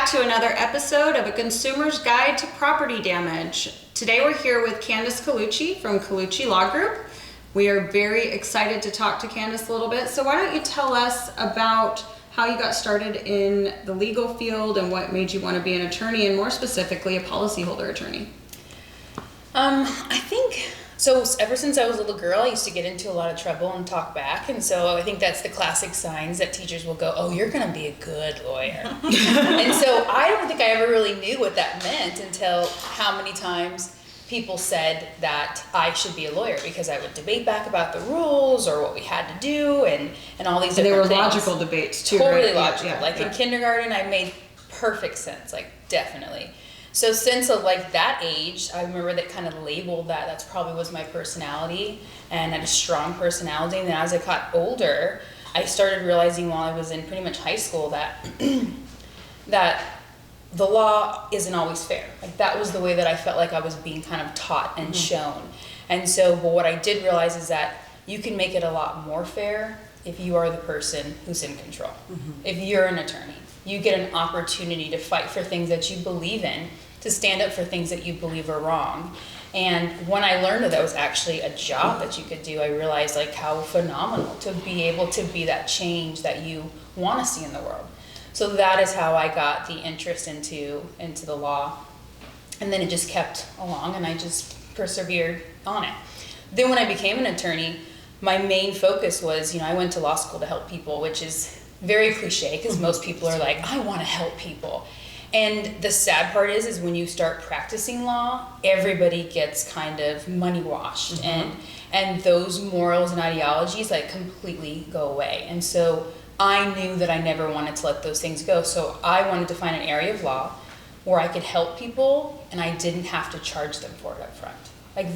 to another episode of A Consumer's Guide to Property Damage. Today we're here with Candice Colucci from Colucci Law Group. We are very excited to talk to Candice a little bit. So why don't you tell us about how you got started in the legal field and what made you want to be an attorney, and more specifically a policyholder attorney? I think, so ever since I was a little girl, I used to get into a lot of trouble and talk back. And so I think that's the classic signs that teachers will go, oh, you're going to be a good lawyer. And so I don't think I ever really knew what that meant until how many times people said that I should be a lawyer, because I would debate back about the rules or what we had to do and all these different things. They were logical debates too, totally right? logical. Yeah. In kindergarten, I made perfect sense, definitely. So since that age, I remember that kind of labeled that's probably was my personality, and I had a strong personality. And then as I got older, I started realizing while I was in pretty much high school that that the law isn't always fair. That was the way that I felt like I was being kind of taught and shown. And so, but what I did realize is that you can make it a lot more fair if you are the person who's in control. If you're an attorney, you get an opportunity to fight for things that you believe in, to stand up for things that you believe are wrong. And when I learned that was actually a job that you could do, I realized how phenomenal to be able to be that change that you want to see in the world. So that is how I got the interest into the law. And then it just kept along, and I just persevered on it. Then when I became an attorney, my main focus was, I went to law school to help people, which is very cliche, because most people are like, I want to help people. And the sad part is when you start practicing law, everybody gets kind of money washed, and those morals and ideologies completely go away. And so I knew that I never wanted to let those things go. So I wanted to find an area of law where I could help people and I didn't have to charge them for it up front.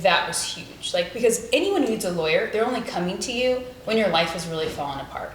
That was huge. Because anyone who needs a lawyer, they're only coming to you when your life is really falling apart.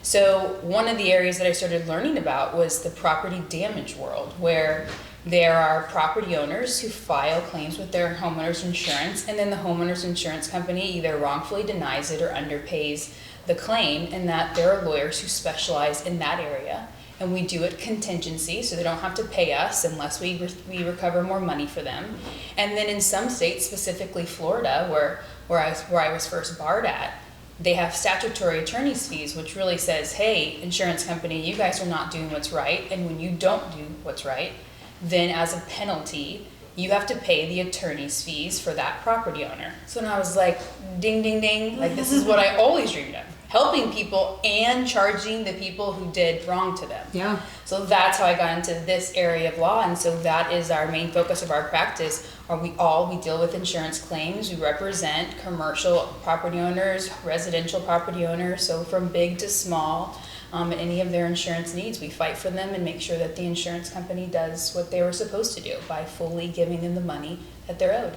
So one of the areas that I started learning about was the property damage world, where there are property owners who file claims with their homeowner's insurance, and then the homeowner's insurance company either wrongfully denies it or underpays the claim, and that there are lawyers who specialize in that area. And we do it contingency, so they don't have to pay us unless we recover more money for them. And then in some states, specifically Florida, where I was first barred at, they have statutory attorney's fees, which really says, hey, insurance company, you guys are not doing what's right. And when you don't do what's right, then as a penalty, you have to pay the attorney's fees for that property owner. So now I was like, ding, ding, ding. This is what I always dreamed of. Helping people and charging the people who did wrong to them. Yeah. So that's how I got into this area of law, and so that is our main focus of our practice. We deal with insurance claims. We represent commercial property owners, residential property owners, so from big to small, any of their insurance needs, we fight for them and make sure that the insurance company does what they were supposed to do by fully giving them the money that they're owed.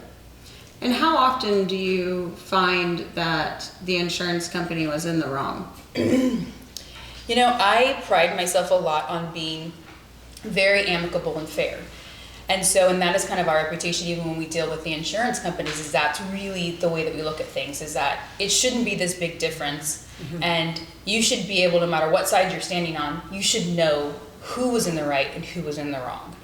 And how often do you find that the insurance company was in the wrong? I pride myself a lot on being very amicable and fair. And that is kind of our reputation, even when we deal with the insurance companies, is that's really the way that we look at things, is that it shouldn't be this big difference. And you should be able, no matter what side you're standing on, you should know who was in the right and who was in the wrong.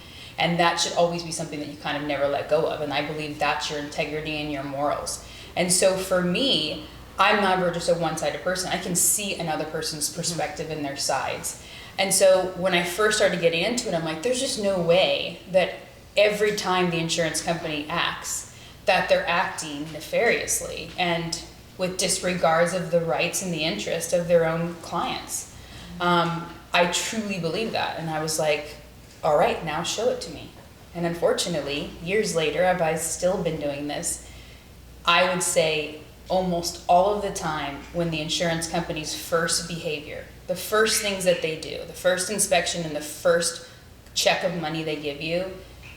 And that should always be something that you kind of never let go of. And I believe that's your integrity and your morals. And so for me, I'm never just a one-sided person. I can see another person's perspective and their sides. And so when I first started getting into it, I'm like, there's just no way that every time the insurance company acts, that they're acting nefariously and with disregards of the rights and the interest of their own clients. I truly believe that. And I was like, all right, now show it to me. And unfortunately, years later, I've still been doing this. I would say almost all of the time when the insurance company's first behavior, the first things that they do, the first inspection and the first check of money they give you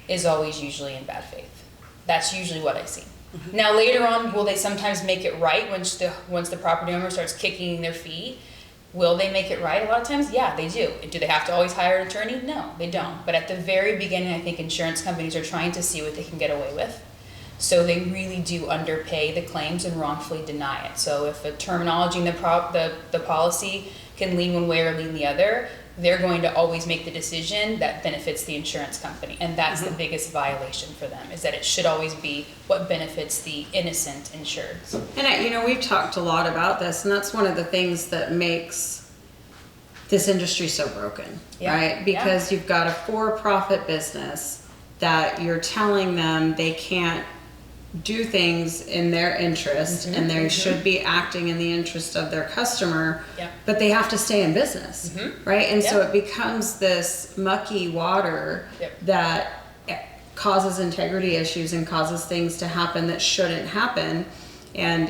is always usually in bad faith. That's usually what I see. Now later on, will they sometimes make it right once the property owner starts kicking their feet? Will they make it right? A lot of times, yeah, they do. Do they have to always hire an attorney? No, they don't. But at the very beginning, I think insurance companies are trying to see what they can get away with. So they really do underpay the claims and wrongfully deny it. So if the terminology in the policy can lean one way or lean the other, they're going to always make the decision that benefits the insurance company. And that's the biggest violation for them, is that it should always be what benefits the innocent insured. And we've talked a lot about this, and that's one of the things that makes this industry so broken, right? Because you've got a for-profit business that you're telling them they can't do things in their interest, and they should be acting in the interest of their customer, but they have to stay in business, right? And so it becomes this mucky water that causes integrity issues and causes things to happen that shouldn't happen. And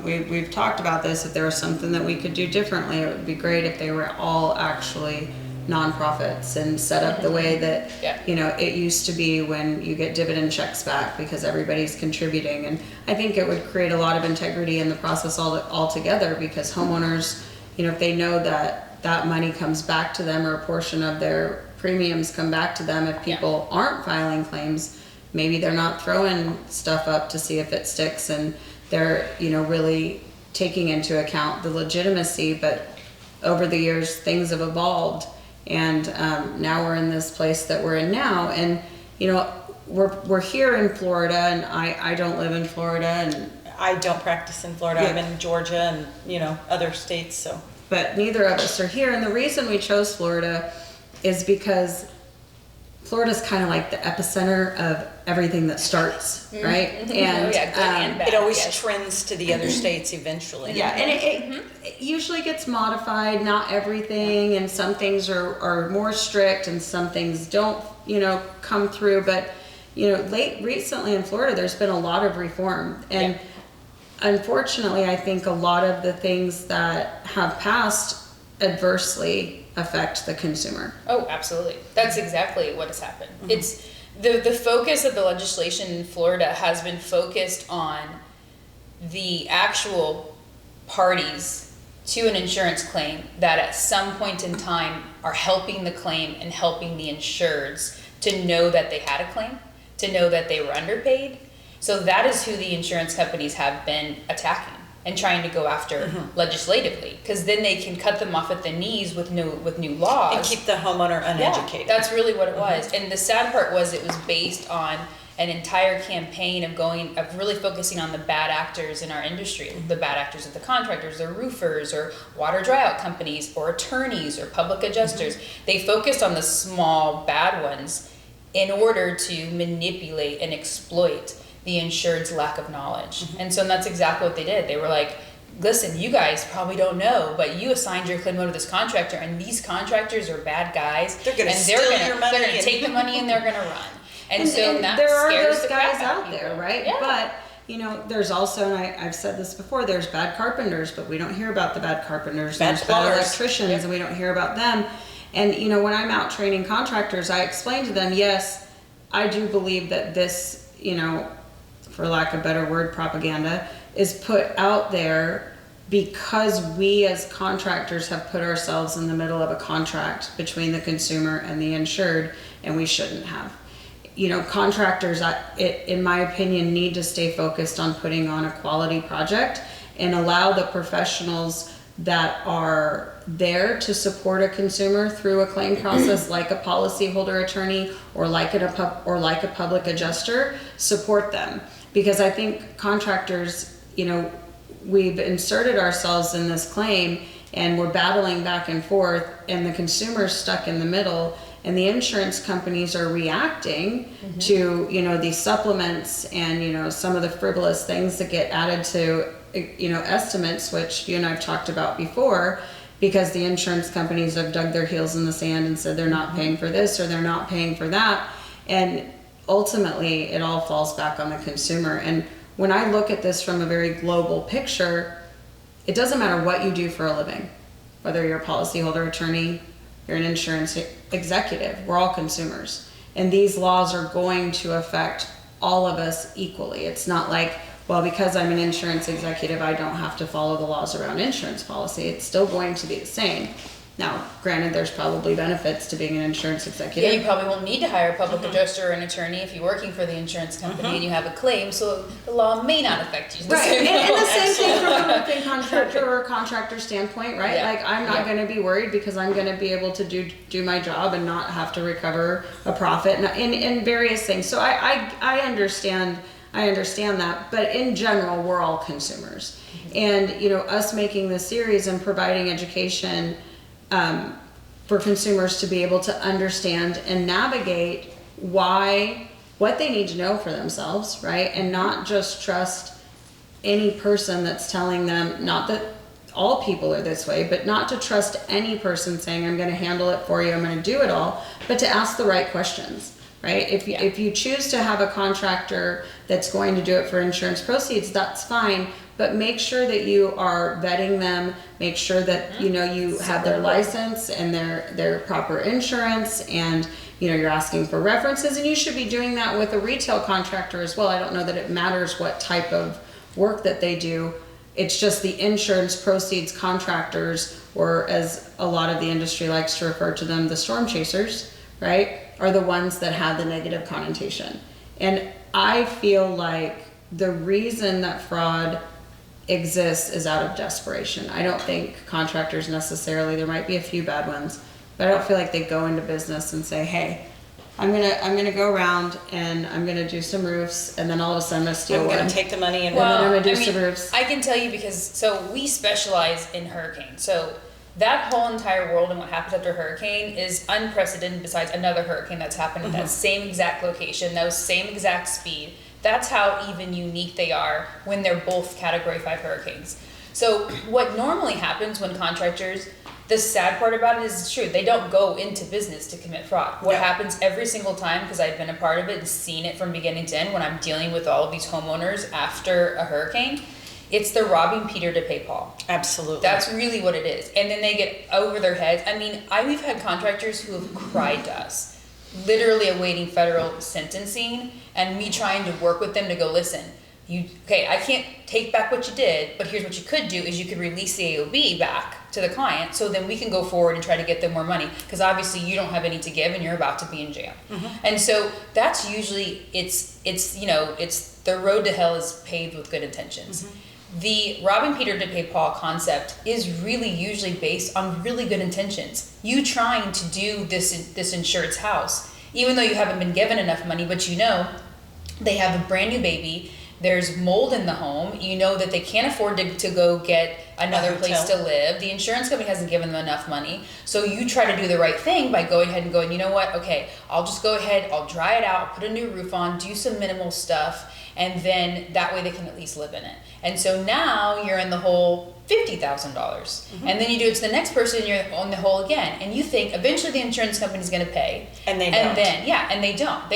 we've talked about this. If there was something that we could do differently, it would be great if they were all actually nonprofits and set up the way that it used to be, when you get dividend checks back because everybody's contributing. And I think it would create a lot of integrity in the process altogether, because homeowners, if they know that that money comes back to them, or a portion of their premiums come back to them, if people aren't filing claims, maybe they're not throwing stuff up to see if it sticks, and they're really taking into account the legitimacy. But over the years, things have evolved. And now we're in this place that we're in now. And, we're here in Florida, and I don't live in Florida. And I don't practice in Florida. I'm in Georgia and, other states, so. But neither of us are here. And the reason we chose Florida is because Florida's kind of like the epicenter of everything that starts, right? And, good and bad, it always trends to the other states eventually. And it usually gets modified, not everything, and some things are more strict and some things don't, come through. But, recently in Florida, there's been a lot of reform. And unfortunately, I think a lot of the things that have passed adversely affect the consumer. Oh, absolutely. That's exactly what has happened. It's the focus of the legislation in Florida has been focused on the actual parties to an insurance claim that at some point in time are helping the claim and helping the insureds to know that they had a claim, to know that they were underpaid. So that is who the insurance companies have been attacking and trying to go after legislatively, because then they can cut them off at the knees with new laws and keep the homeowner uneducated. That's really what it was. And the sad part was, it was based on an entire campaign of really focusing on the bad actors in our industry. The bad actors are the contractors, or roofers, or water dryout companies, or attorneys, or public adjusters. They focused on the small bad ones in order to manipulate and exploit the insured's lack of knowledge. And so that's exactly what they did. They were like, listen, you guys probably don't know, but you assigned your claim over to this contractor, and these contractors are bad guys. They're going to steal your money. They're going to take the money, and they're going to run. And so that there are scares those the crap guys out of out there, people. right? But there's also, and I've said this before, there's bad carpenters, but we don't hear about the bad carpenters. There's bad electricians, and we don't hear about them. And when I'm out training contractors, I explain to them, yes, I do believe that this, for lack of a better word, propaganda is put out there because we as contractors have put ourselves in the middle of a contract between the consumer and the insured, and we shouldn't have. Contractors, in my opinion, need to stay focused on putting on a quality project and allow the professionals that are there to support a consumer through a claim process, like a policyholder attorney or like a public adjuster, support them. Because I think contractors, we've inserted ourselves in this claim, and we're battling back and forth, and the consumer's stuck in the middle, and the insurance companies are reacting to these supplements and some of the frivolous things that get added to estimates, which you and I've talked about before, because the insurance companies have dug their heels in the sand and said they're not paying for this or they're not paying for that, and ultimately it all falls back on the consumer. And when I look at this from a very global picture, it doesn't matter what you do for a living, whether you're a policyholder attorney, you're an insurance executive, we're all consumers. And these laws are going to affect all of us equally. It's not like, well, because I'm an insurance executive, I don't have to follow the laws around insurance policy. It's still going to be the same. Now, granted, there's probably benefits to being an insurance Yeah, executive. you probably won't need to hire a public adjuster or an attorney if you're working for the insurance company and you have a claim, so the law may not affect you. Right, and the same thing from a roofing contractor or contractor standpoint, right? Yeah. Like, I'm not gonna be worried because I'm gonna be able to do my job and not have to recover a profit in various things. So I understand that, but in general, we're all consumers. And, us making this series and providing education for consumers to be able to understand and navigate what they need to know for themselves, right? And not just trust any person that's telling them, not that all people are this way, but not to trust any person saying, I'm going to handle it for you, I'm going to do it all, but to ask the right questions. Right? If you choose to have a contractor that's going to do it for insurance proceeds, that's fine. But make sure that you are vetting them. Make sure that you have their license and their proper insurance, and you're asking for references. And you should be doing that with a retail contractor as well. I don't know that it matters what type of work that they do. It's just the insurance proceeds contractors, or as a lot of the industry likes to refer to them, the storm chasers, right, are the ones that have the negative connotation. And I feel like the reason that fraud exists is out of desperation. I don't think contractors necessarily, there might be a few bad ones, but I don't feel like they go into business and say, hey, I'm gonna go around and I'm gonna do some roofs, and then all of a sudden I'm gonna steal one. I'm gonna take the money and then I'm gonna do some roofs. I can tell you because we specialize in hurricanes. So that whole entire world and what happens after a hurricane is unprecedented besides another hurricane that's happened at that same exact location, those same exact speed. That's how even unique they are when they're both Category 5 hurricanes. So what normally happens when contractors, the sad part about it is it's true, they don't go into business to commit fraud. What happens every single time, because I've been a part of it and seen it from beginning to end when I'm dealing with all of these homeowners after a hurricane, it's the robbing Peter to pay Paul. Absolutely. That's really what it is. And then they get over their heads. I mean, we've had contractors who have cried to us, literally awaiting federal sentencing, and me trying to work with them to go, listen, I can't take back what you did, but here's what you could do is you could release the AOB back to the client, so then we can go forward and try to get them more money, because obviously you don't have any to give and you're about to be in jail. And so that's usually, it's the road to hell is paved with good intentions. The robbing Peter to pay Paul concept is really usually based on really good intentions. You trying to do this insured's house, even though you haven't been given enough money, but they have a brand new baby, there's mold in the home, that they can't afford to go get another place to live, the insurance company hasn't given them enough money, so you try to do the right thing by going ahead and going, you know what, okay, I'll just go ahead, I'll dry it out, put a new roof on, do some minimal stuff, and then that way they can at least live in it. And so now you're in the hole $50,000. And then you do it to the next person, you're on the hole again. And you think eventually the insurance company's going to pay. And they don't. And they don't.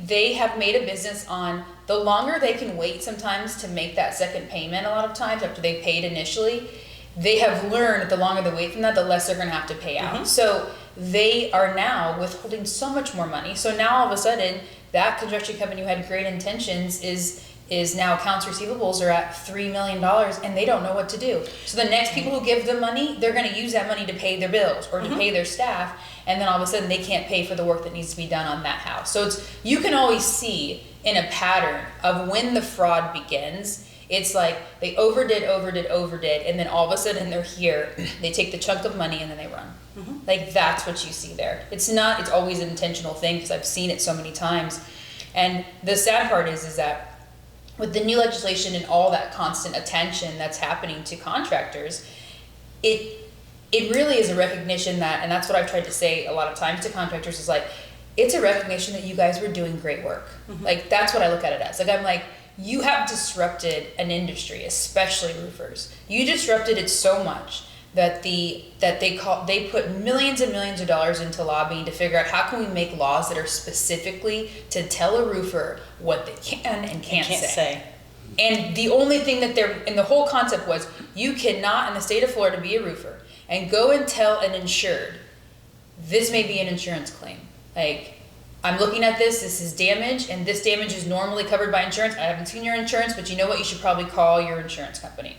They have made a business on the longer they can wait sometimes to make that second payment a lot of times after they paid initially. They have learned that the longer they wait from that, the less they're going to have to pay out. So they are now withholding so much more money. So now all of a sudden, that construction company who had great intentions is now accounts receivables are at $3 million and they don't know what to do. So the next people who give them money, they're going to use that money to pay their bills or to pay their staff, and then all of a sudden they can't pay for the work that needs to be done on that house. So you can always see in a pattern of when the fraud begins. It's like they overdid, and then all of a sudden they're here, they take the chunk of money and then they run. Like that's what you see there. It's always an intentional thing, because I've seen it so many times. And the sad part is that with the new legislation and all that constant attention that's happening to contractors, it really is a recognition that, and that's what I've tried to say a lot of times to contractors, is like, it's a recognition that you guys were doing great work. Like that's what I look at it as. Like I'm like, you have disrupted an industry, especially roofers. You disrupted it so much that they put millions and millions of dollars into lobbying to figure out how can we make laws that are specifically to tell a roofer what they can and can't say. And the only thing that the whole concept was, you cannot in the state of Florida be a roofer and go and tell an insured, this may be an insurance claim. Like, I'm looking at this is damage, and this damage is normally covered by insurance. I haven't seen your insurance, but you know what? You should probably call your insurance company.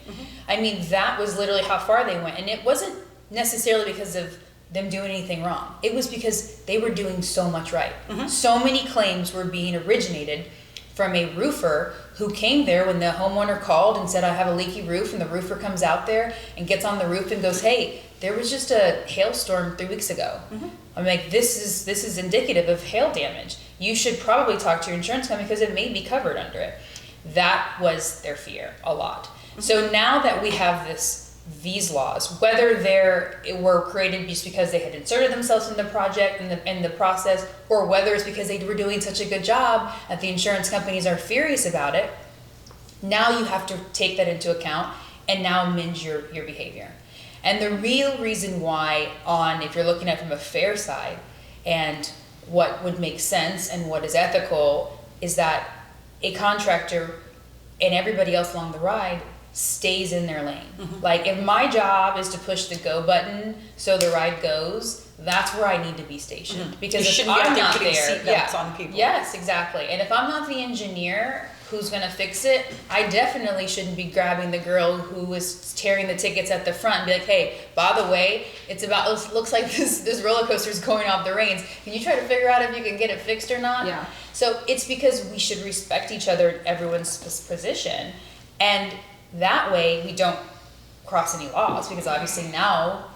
I mean, that was literally how far they went. And it wasn't necessarily because of them doing anything wrong. It was because they were doing so much right. So many claims were being originated from a roofer who came there when the homeowner called and said, I have a leaky roof, and the roofer comes out there and gets on the roof and goes, hey, there was just a hailstorm 3 weeks ago. I'm like, this is indicative of hail damage. You should probably talk to your insurance company because it may be covered under it. That was their fear a lot. So now that we have these laws, whether were created just because they had inserted themselves in the project in the process, or whether it's because they were doing such a good job that the insurance companies are furious about it, now you have to take that into account and now amend your behavior. And the real reason why, if you're looking at it from a fair side and what would make sense and what is ethical, is that a contractor and everybody else along the ride stays in their lane. Like, if my job is to push the go button so the ride goes, that's where I need to be stationed. Because if I'm not there, on people. Yes, exactly. And if I'm not the engineer who's gonna fix it, I definitely shouldn't be grabbing the girl who was tearing the tickets at the front and be like, hey, by the way, looks like this roller coaster is going off the reins. Can you try to figure out if you can get it fixed or not? Yeah. So it's because we should respect each other, everyone's position, and that way we don't cross any laws, because obviously now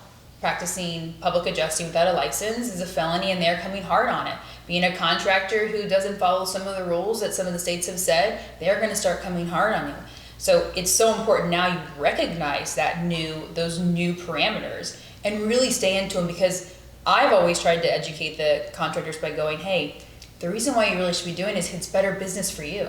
practicing public adjusting without a license is a felony and they're coming hard on it. Being a contractor who doesn't follow some of the rules that some of the states have said, they're going to start coming hard on you. So it's so important now you recognize those new parameters and really stay into them, because I've always tried to educate the contractors by going, hey, the reason why you really should be doing is it's better business for you.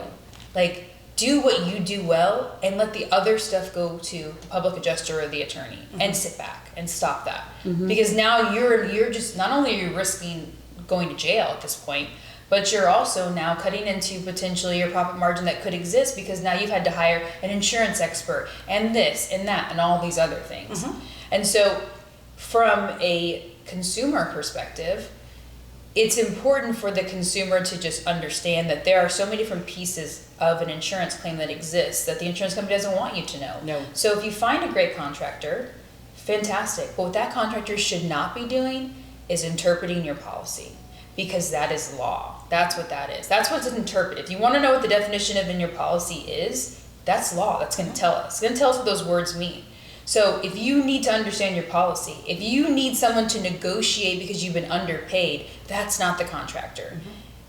Like, do what you do well and let the other stuff go to the public adjuster or the attorney, and sit back and stop that. Because now you're just, not only are you risking going to jail at this point, but you're also now cutting into potentially your profit margin that could exist, because now you've had to hire an insurance expert and this and that and all these other things. And so from a consumer perspective, it's important for the consumer to just understand that there are so many different pieces of an insurance claim that exists that the insurance company doesn't want you to know. No. So if you find a great contractor, fantastic. But what that contractor should not be doing is interpreting your policy, because that is law. That's what that is. That's what's interpreted. If you want to know what the definition of in your policy is, that's law. That's going to tell us. It's going to tell us what those words mean. So if you need to understand your policy, if you need someone to negotiate because you've been underpaid, that's not the contractor.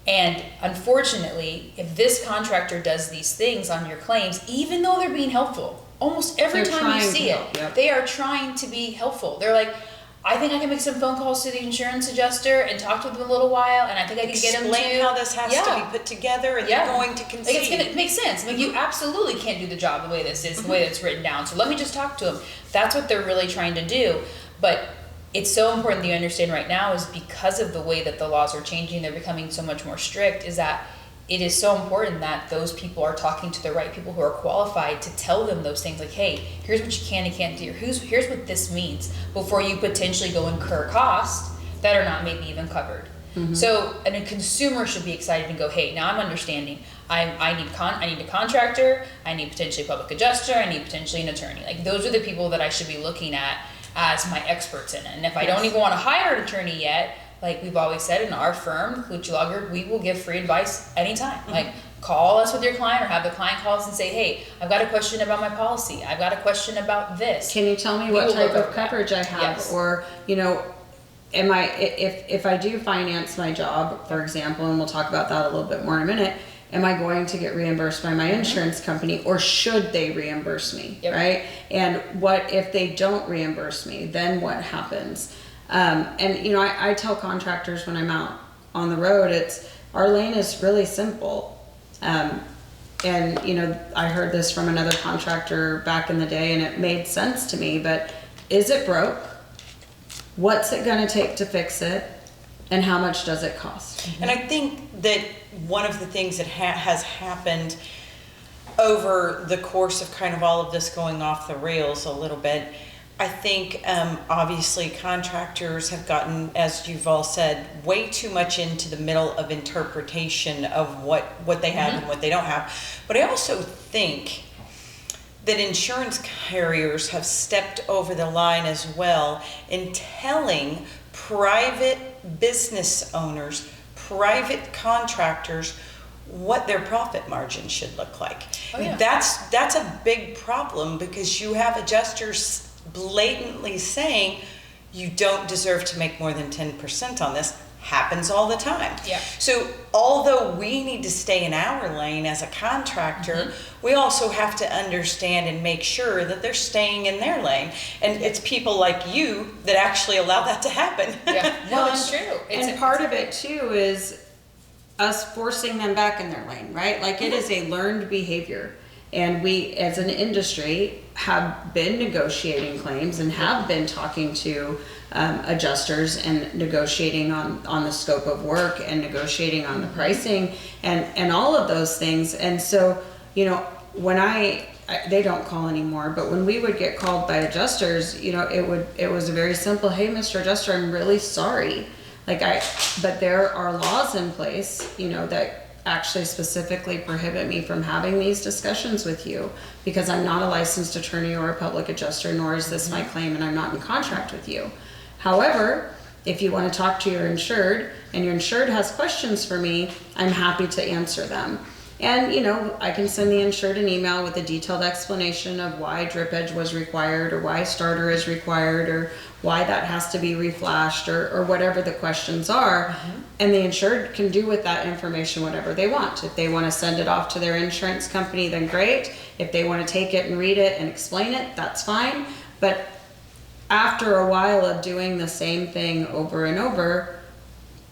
And unfortunately, if this contractor does these things on your claims, even though they're being helpful, almost every time you see it, they are trying to be helpful. They're like, I think I can make some phone calls to the insurance adjuster and talk to them a little while, and I think I can get them to explain how this has to be put together, and they're going to concede. Like, it's gonna make sense. Like, you absolutely can't do the job the way this is, the way it's written down. So let me just talk to them. That's what they're really trying to do. But it's so important that you understand right now, is because of the way that the laws are changing, they're becoming so much more strict, is that it is so important that those people are talking to the right people who are qualified to tell them those things, like, hey, here's what you can and can't do. Here's what this means, before you potentially go incur costs that are not maybe even covered. So, and a consumer should be excited and go, hey, now I'm understanding. I need a contractor, I need potentially a public adjuster, I need potentially an attorney. Like, those are the people that I should be looking at as my experts in it. And if I don't even want to hire an attorney yet, like we've always said in our firm, Colucci Law Group, we will give free advice anytime. Like, call us with your client, or have the client call us and say, hey, I've got a question about my policy. I've got a question about this. Can you tell me what type of coverage I have? Yes. Or, if I do finance my job, for example, and we'll talk about that a little bit more in a minute, am I going to get reimbursed by my insurance company, or should they reimburse me, right? And what if they don't reimburse me? Then what happens? I tell contractors when I'm out on the road, our lane is really simple. I heard this from another contractor back in the day, and it made sense to me, but is it broke? What's it gonna take to fix it? And how much does it cost? And I think that one of the things that has happened over the course of kind of all of this going off the rails a little bit, I think obviously contractors have gotten, as you've all said, way too much into the middle of interpretation of what they have and what they don't have. But I also think that insurance carriers have stepped over the line as well in telling private business owners, private contractors, what their profit margin should look like. Oh, yeah. That's a big problem, because you have adjusters blatantly saying you don't deserve to make more than 10% on this. Happens all the time. Yeah. So although we need to stay in our lane as a contractor, we also have to understand and make sure that they're staying in their lane. And it's people like you that actually allow that to happen. Yeah, no, it's true. And part of it too is us forcing them back in their lane, right? Like it is a learned behavior. And we, as an industry, have been negotiating claims and have been talking to adjusters and negotiating on the scope of work and negotiating on the pricing and all of those things. And so, you know, when they don't call anymore, but when we would get called by adjusters, you know, it was a very simple, hey, Mr. Adjuster, I'm really sorry. But there are laws in place, you know, that actually specifically prohibit me from having these discussions with you, because I'm not a licensed attorney or a public adjuster, nor is this my claim, and I'm not in contract with you. However, if you want to talk to your insured and your insured has questions for me, I'm happy to answer them. And, you know, I can send the insured an email with a detailed explanation of why drip edge was required, or why starter is required, or why that has to be reflashed, or whatever the questions are. And the insured can do with that information whatever they want. If they want to send it off to their insurance company, then great. If they want to take it and read it and explain it, that's fine. But after a while of doing the same thing over and over,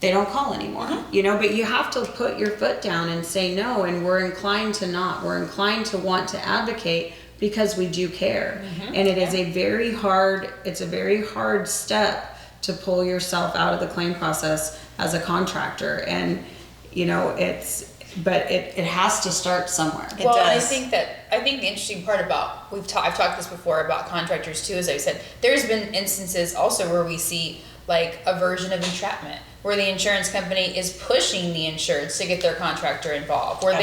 they don't call anymore, you know, but you have to put your foot down and say no, and we're inclined to not. We're inclined to want to advocate because we do care. And it is a very hard step to pull yourself out of the claim process as a contractor. And, you know, it has to start somewhere. It does. I think the interesting part about, I've talked this before about contractors too, as I said, there's been instances also where we see like a version of entrapment, where the insurance company is pushing the insureds to get their contractor involved. Where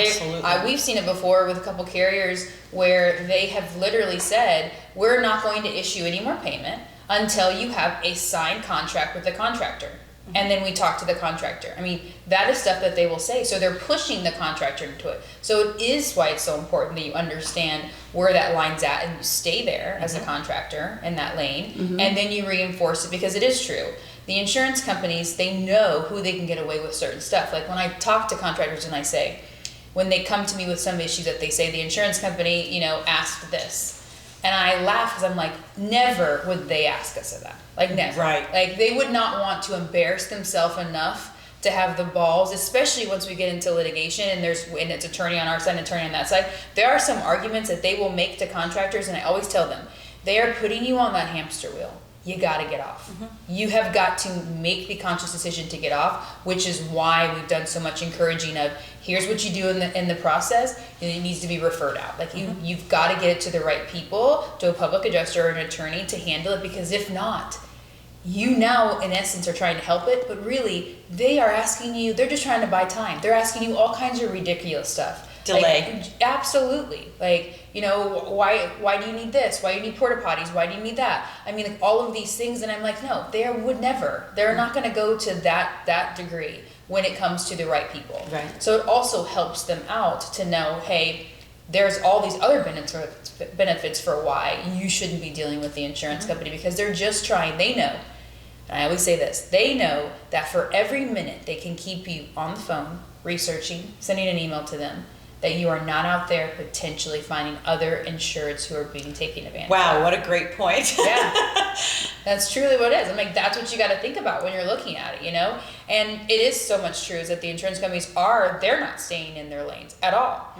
we've seen it before with a couple carriers where they have literally said, we're not going to issue any more payment until you have a signed contract with the contractor. And then we talk to the contractor. I mean, that is stuff that they will say. So they're pushing the contractor into it. So it is why it's so important that you understand where that line's at and you stay there as a contractor in that lane. And then you reinforce it, because it is true. The insurance companies, they know who they can get away with certain stuff. Like when I talk to contractors and I say, when they come to me with some issue that they say the insurance company, you know, asked this. And I laugh because I'm like, never would they ask us of that. Like never. Right. Like they would not want to embarrass themselves enough to have the balls, especially once we get into litigation and it's attorney on our side and attorney on that side. There are some arguments that they will make to contractors, and I always tell them, they are putting you on that hamster wheel. You got to get off. You have got to make the conscious decision to get off, which is why we've done so much encouraging of, here's what you do in the process, and it needs to be referred out. Like you've got to get it to the right people, to a public adjuster or an attorney to handle it, because if not, you now in essence are trying to help it, but really they are asking you, they're just trying to buy time. They're asking you all kinds of ridiculous stuff. Delay. Like, absolutely. Like, you know, why do you need this? Why do you need porta potties? Why do you need that? I mean, like all of these things, and I'm like, no, they would never. They're not going to go to that degree when it comes to the right people. Right. So it also helps them out to know, hey, there's all these other benefits for why you shouldn't be dealing with the insurance company, because they're just trying. They know. And I always say this, they know that for every minute they can keep you on the phone, researching, sending an email to them, that you are not out there potentially finding other insureds who are being taken advantage of. Wow, what a great point. Yeah, that's truly what it is. I'm like, that's what you got to think about when you're looking at it, you know? And it is so much true is that the insurance companies they're not staying in their lanes at all.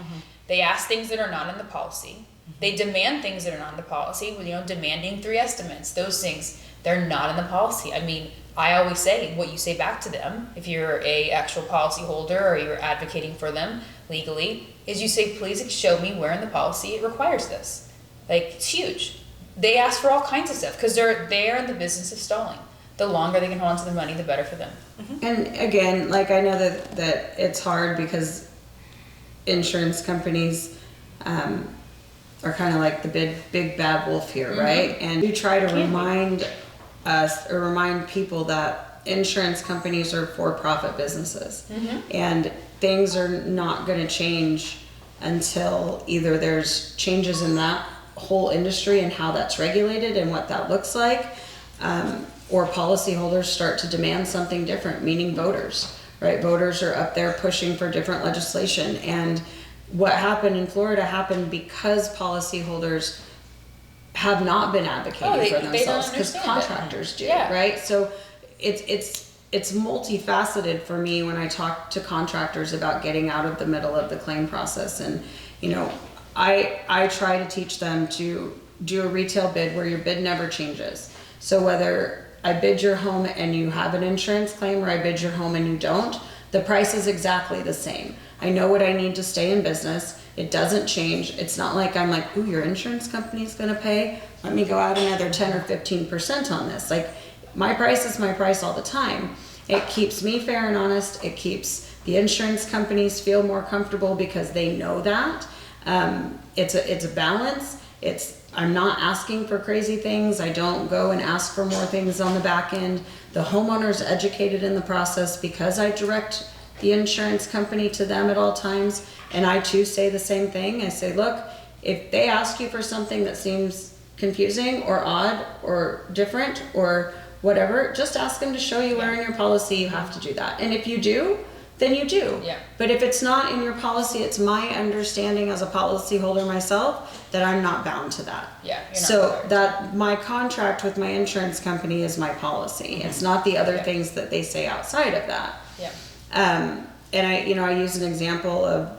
They ask things that are not in the policy. They demand things that are not in the policy, you know, demanding 3 estimates, those things, they're not in the policy. I mean, I always say what you say back to them, if you're a actual policy holder or you're advocating for them legally, is you say, please show me where in the policy it requires this. Like, it's huge. They ask for all kinds of stuff because they're in the business of stalling. The longer they can hold on to the money, the better for them. And again, like I know that it's hard because insurance companies are kind of like the big bad wolf here, right? And we try to remind us or remind people that insurance companies are for-profit businesses. And things are not going to change until either there's changes in that whole industry and how that's regulated and what that looks like, or policyholders start to demand something different, meaning voters, right? Voters are up there pushing for different legislation. And what happened in Florida happened because policyholders have not been advocating for themselves, because contractors do, right? So it's multifaceted for me when I talk to contractors about getting out of the middle of the claim process. And, you know, I try to teach them to do a retail bid where your bid never changes. So whether I bid your home and you have an insurance claim or I bid your home and you don't, the price is exactly the same. I know what I need to stay in business. It doesn't change. It's not like I'm like, ooh, your insurance company's gonna pay. Let me go out another 10 or 15% on this. Like, my price is my price all the time. It keeps me fair and honest. It keeps the insurance companies feel more comfortable because they know that. It's a balance. I'm not asking for crazy things. I don't go and ask for more things on the back end. The homeowner's educated in the process because I direct the insurance company to them at all times. And I too say the same thing. I say, look, if they ask you for something that seems confusing or odd or different or whatever, just ask them to show you where in your policy you have to do that. And if you do, then you do. Yeah. But if it's not in your policy, it's my understanding as a policyholder myself that I'm not bound to that. Yeah. You're not So required. that my contract with my insurance company is my policy. It's not the other things that they say outside of that. Yeah. And I use an example of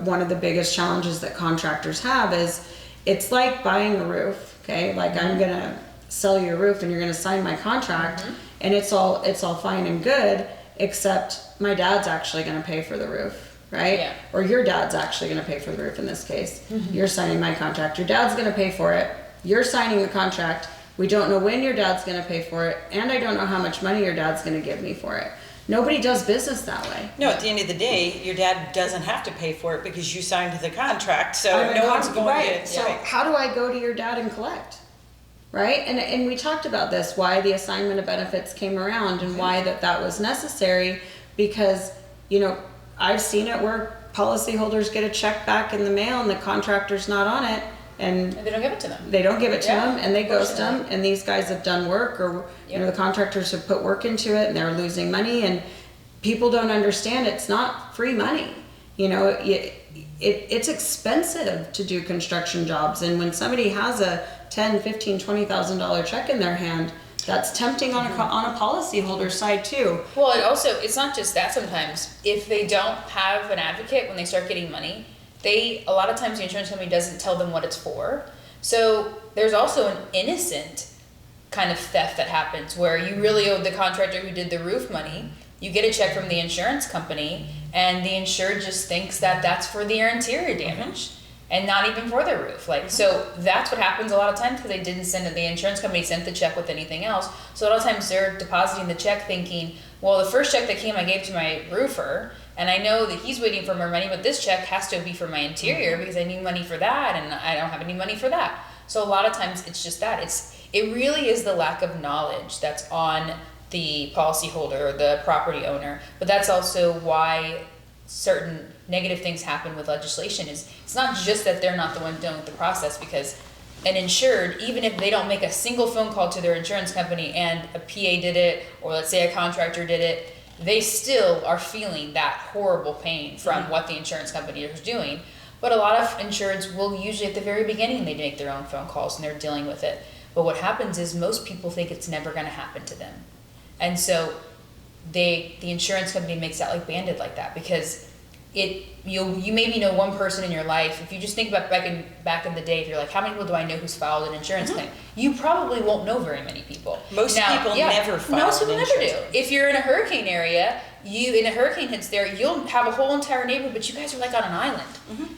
one of the biggest challenges that contractors have is it's like buying a roof. Okay, like I'm gonna sell you a roof and you're gonna sign my contract, and it's all fine and good, except my dad's actually gonna pay for the roof, right? Yeah. Or your dad's actually gonna pay for the roof in this case. You're signing my contract. Your dad's gonna pay for it. You're signing the contract. We don't know when your dad's gonna pay for it, and I don't know how much money your dad's gonna give me for it. Nobody does business that way. No, at the end of the day, your dad doesn't have to pay for it because you signed the contract, so no one's going right. to. So how do I go to your dad and collect? Right? And we talked about this, why the assignment of benefits came around and why that was necessary, because, you know, I've seen it where policyholders get a check back in the mail and the contractor's not on it, and they don't give it to them. They don't give it to Yeah, them, and they ghost them, and these guys have done work, or you know, the contractors have put work into it and they're losing money, and people don't understand it's not free money. You know, it's expensive to do construction jobs, and when somebody has a $10,000, $15,000, $20,000 check in their hand, that's tempting on a policyholder side too. Well, it's not just that. Sometimes if they don't have an advocate when they start getting money, a lot of times the insurance company doesn't tell them what it's for. So there's also an innocent kind of theft that happens where you really owed the contractor who did the roof money. You get a check from the insurance company, and the insured just thinks that that's for their interior damage and not even for their roof. So that's what happens a lot of times, because they didn't send it. The insurance company sent the check with anything else. So a lot of times they're depositing the check thinking, well, the first check that came I gave to my roofer, and I know that he's waiting for more money, but this check has to be for my interior because I need money for that, and I don't have any money for that. So a lot of times it's just that. It really is the lack of knowledge that's on the policyholder or the property owner. But that's also why certain negative things happen with legislation. It's not just that they're not the one dealing with the process, because an insured, even if they don't make a single phone call to their insurance company and a PA did it, or let's say a contractor did it, they still are feeling that horrible pain from what the insurance company is doing. But a lot of insureds will usually at the very beginning, they make their own phone calls and they're dealing with it. But what happens is most people think it's never going to happen to them. And so the insurance company makes out like Band-Aid like that, because you maybe know one person in your life. If you just think about back in the day, if you're like, how many people do I know who's filed an insurance claim? You probably won't know very many people. Most people never file Most people an never do. insurance claim. If you're in a hurricane area, and a hurricane hits there, you'll have a whole entire neighborhood, but you guys are like on an island.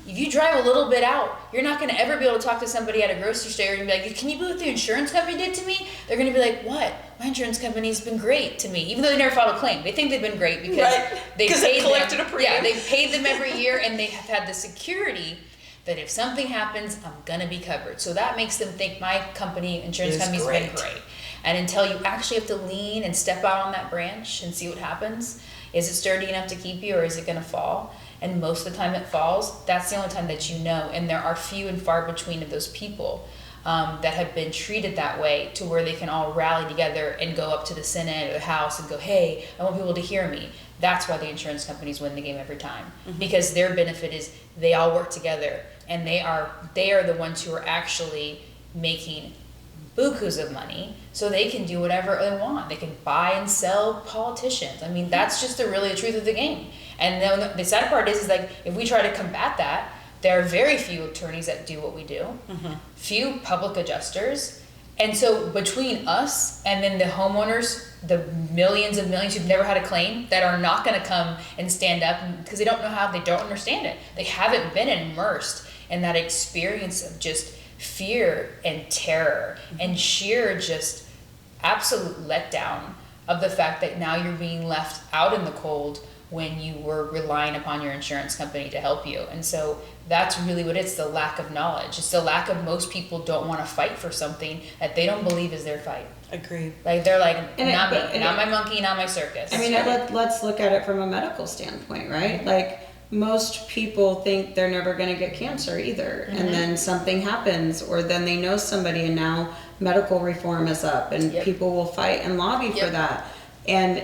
If you drive a little bit out, you're not going to ever be able to talk to somebody at a grocery store and be like, can you believe what the insurance company did to me? They're going to be like, what? My insurance company's been great to me, even though they never filed a claim. They think they've been great because they collected a premium. Yeah, they paid them every year, and they have had the security that if something happens, I'm going to be covered. So that makes them think my insurance company's been great. And until you actually have to lean and step out on that branch and see what happens, is it sturdy enough to keep you or is it going to fall? And most of the time it falls. That's the only time that you know. And there are few and far between of those people that have been treated that way to where they can all rally together and go up to the Senate or the House and go, hey, I want people to hear me. That's why the insurance companies win the game every time. Because their benefit is they all work together and they are the ones who are actually making bukus of money so they can do whatever they want. They can buy and sell politicians. I mean, that's just really the truth of the game. And then the sad part is like, if we try to combat that, there are very few attorneys that do what we do, few public adjusters. And so between us and then the homeowners, the millions and millions who've never had a claim that are not going to come and stand up because they don't know how, they don't understand it. They haven't been immersed in that experience of just fear and terror and sheer just absolute letdown of the fact that now you're being left out in the cold when you were relying upon your insurance company to help you. And so that's really what it's the lack of knowledge. It's the lack of most people don't want to fight for something that they don't believe is their fight. Agreed. Like they're like, not my monkey, not my circus. I mean, let's look at it from a medical standpoint, right? Like most people think they're never going to get cancer either. And then something happens or then they know somebody and now medical reform is up and people will fight and lobby for that. And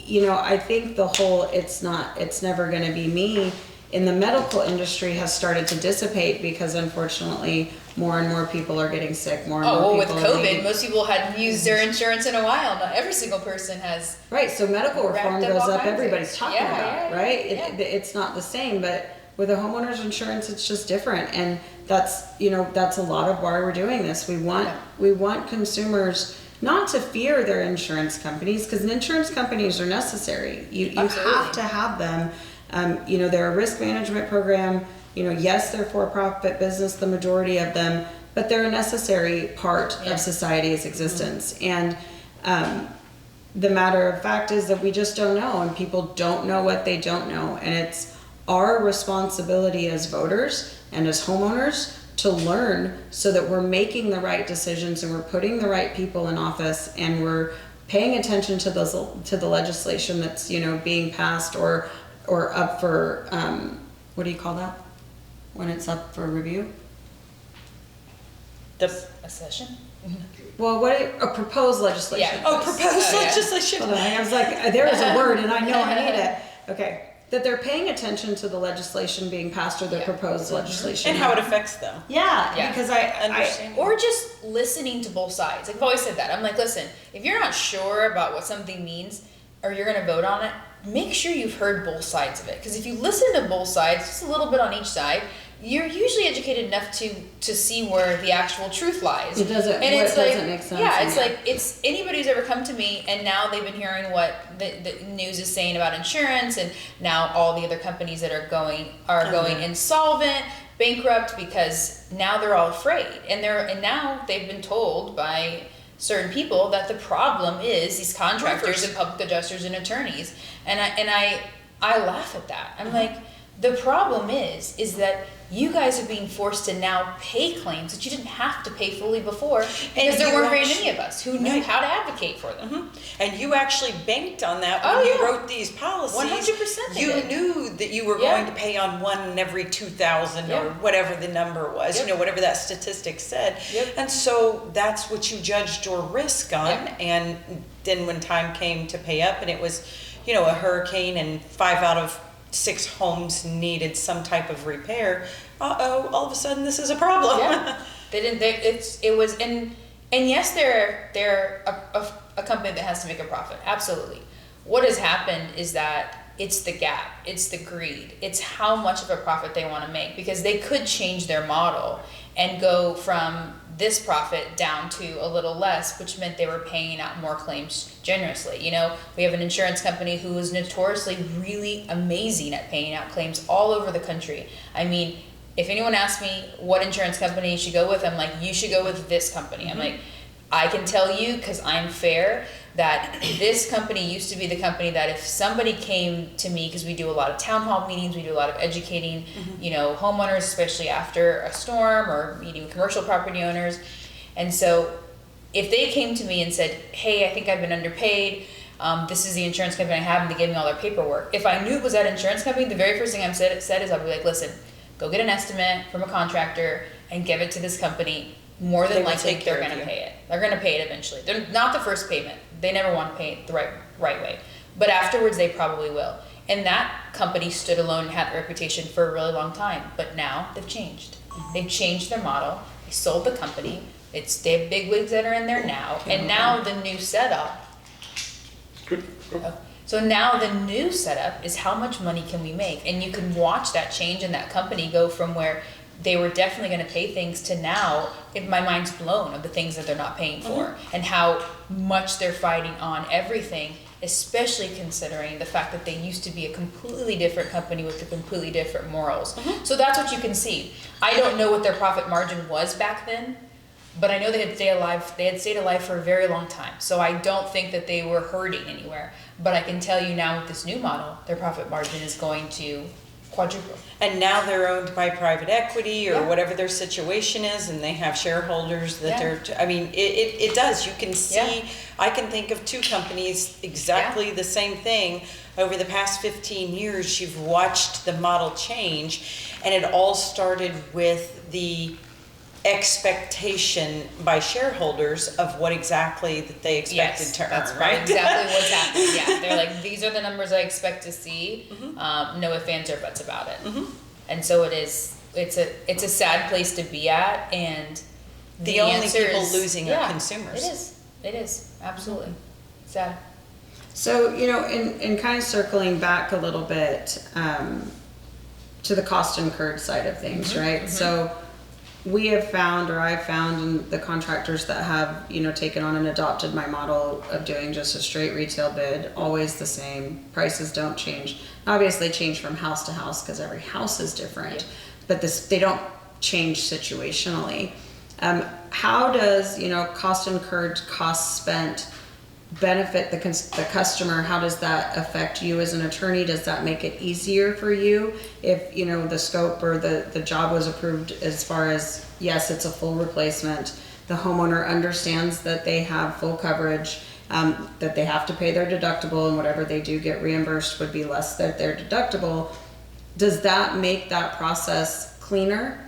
you know, I think the whole it's never going to be me in the medical industry has started to dissipate because unfortunately more and more people are getting sick. More and more with people COVID, most people hadn't used their insurance in a while. Not every single person has. Right, so medical reform goes up, everybody's talking about it, right? It's not the same, but with a homeowner's insurance, it's just different. And that's a lot of why we're doing this. We want consumers not to fear their insurance companies because insurance companies are necessary. You have to have them. They're a risk management program. Yes, they're for-profit business, the majority of them, but they're a necessary part of society's existence. And the matter of fact is that we just don't know, and people don't know what they don't know. And it's our responsibility as voters and as homeowners to learn so that we're making the right decisions and we're putting the right people in office and we're paying attention to the legislation that's being passed or up for what do you call that when it's up for review? A session? Well, a proposed legislation? Yeah. Oh, proposed legislation. Hold on, I was like, there is a word and I know I need it. Okay. That they're paying attention to the legislation being passed or the proposed legislation. And how it affects them. Yeah. Because I understand. Or just listening to both sides. Like, I've always said that. I'm like, listen, if you're not sure about what something means or you're going to vote on it, make sure you've heard both sides of it. Because if you listen to both sides, just a little bit on each side, you're usually educated enough to see where the actual truth lies. It doesn't make sense. Yeah, it's like it's anybody who's ever come to me and now they've been hearing what the news is saying about insurance and now all the other companies that are going insolvent, bankrupt because now they're all afraid and now they've been told by certain people that the problem is these contractors and public adjusters and attorneys and I laugh at that. I'm like, the problem is that you guys are being forced to now pay claims that you didn't have to pay fully before because there weren't very many of us who knew how to advocate for them. And you actually banked on that when you wrote these policies. 100% You knew that you were going to pay on one in every 2,000 or whatever the number was, whatever that statistic said. And so that's what you judged your risk on. And then when time came to pay up and it was, a hurricane and 5 out of 6 homes needed some type of repair. All of a sudden this is a problem. Yeah, they didn't. It was, and yes, they're a company that has to make a profit. Absolutely. What has happened is that it's the gap, it's the greed, it's how much of a profit they want to make because they could change their model and go from this profit down to a little less, which meant they were paying out more claims generously. We have an insurance company who is notoriously really amazing at paying out claims all over the country. I mean, if anyone asks me what insurance company you should go with, I'm like, you should go with this company. I'm like, I can tell you, because I'm fair, that this company used to be the company that if somebody came to me, because we do a lot of town hall meetings, we do a lot of educating, homeowners, especially after a storm or meeting with commercial property owners. And so if they came to me and said, hey, I think I've been underpaid, this is the insurance company I have, and they gave me all their paperwork. If I knew it was that insurance company, the very first thing I said is I'll be like, listen, go get an estimate from a contractor and give it to this company. More than likely, they're going to pay it. They're going to pay it eventually. They're not the first payment. They never want to pay it the right way. But afterwards, they probably will. And that company stood alone and had the reputation for a really long time. But now they've changed. They've changed their model. They sold the company. They have big wigs that are in there now. And now the new setup. So now the new setup is how much money can we make? And you can watch that change in that company go from where they were definitely going to pay things to now, if my mind's blown of the things that they're not paying for and how much they're fighting on everything, especially considering the fact that they used to be a completely different company with a completely different morals. So that's what you can see. I don't know what their profit margin was back then, but I know they had stayed alive for a very long time. So I don't think that they were hurting anywhere. But I can tell you now with this new model, their profit margin is going to quadruple. And now they're owned by private equity or whatever their situation is, and they have shareholders that I mean, it does. You can see, I can think of two companies, exactly the same thing. Over the past 15 years, you've watched the model change, and it all started with the expectation by shareholders of what exactly that they expected to earn. That's right? Exactly what's happening. Yeah, they're like, these are the numbers I expect to see. No ifs, ands, or buts about it. And so it's a sad place to be at, and the only people losing are consumers. It is absolutely sad. So, you know, in kind of circling back a little bit to the cost incurred side of things, right? So we have found, or I've found, in the contractors that have, you know, taken on and adopted my model of doing just a straight retail bid, always the same, prices don't change. Obviously change from house to house because every house is different, but they don't change situationally. How does, you know, cost incurred, cost spent benefit the customer? How does that affect you as an attorney? Does that make it easier for you if, you know, the scope or the job was approved as far as, yes, it's a full replacement, the homeowner understands that they have full coverage, that they have to pay their deductible, and whatever they do get reimbursed would be less than their deductible? Does that make that process cleaner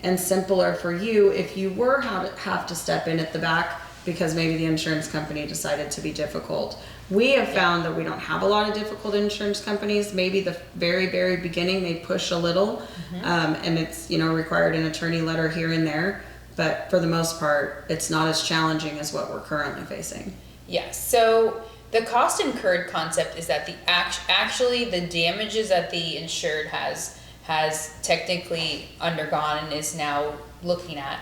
and simpler for you if you were have to step in at the back because maybe the insurance company decided to be difficult? We have found that we don't have a lot of difficult insurance companies. Maybe the very, very beginning they push a little, and it's, you know, required an attorney letter here and there. But for the most part, it's not as challenging as what we're currently facing. Yes. So the cost incurred concept is that the actually the damages that the insured has technically undergone and is now looking at,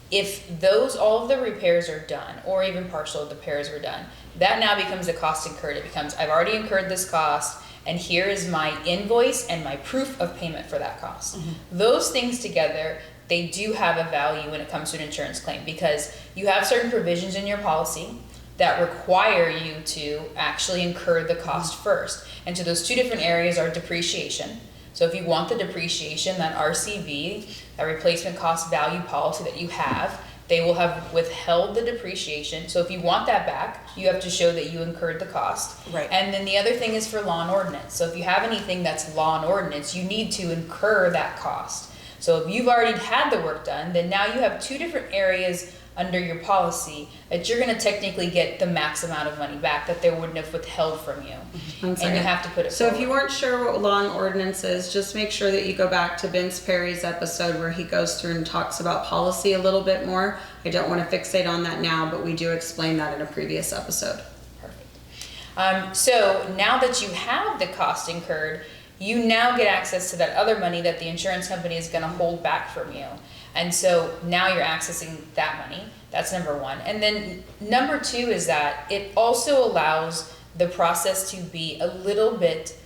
if all of the repairs are done, or even partial of the repairs were done, that now becomes the cost incurred. It becomes, I've already incurred this cost, and here is my invoice and my proof of payment for that cost. Those things together, they do have a value when it comes to an insurance claim, because you have certain provisions in your policy that require you to actually incur the cost first. And so those two different areas are depreciation. So if you want the depreciation, that RCV, that replacement cost value policy that you have, they will have withheld the depreciation. So if you want that back, you have to show that you incurred the cost. Right. And then the other thing is for law and ordinance. So if you have anything that's law and ordinance, you need to incur that cost. So if you've already had the work done, then now you have two different areas under your policy that you're going to technically get the max amount of money back that they wouldn't have withheld from you. And you have to put it So forward. if you weren't sure what law and ordinance is, just make sure that you go back to Vince Perry's episode where he goes through and talks about policy a little bit more. I don't want to fixate on that now, but we do explain that in a previous episode. Perfect. So now that you have the cost incurred, you now get access to that other money that the insurance company is going to hold back from you. And so now you're accessing that money. That's number one. And then number two is that it also allows the process to be a little bit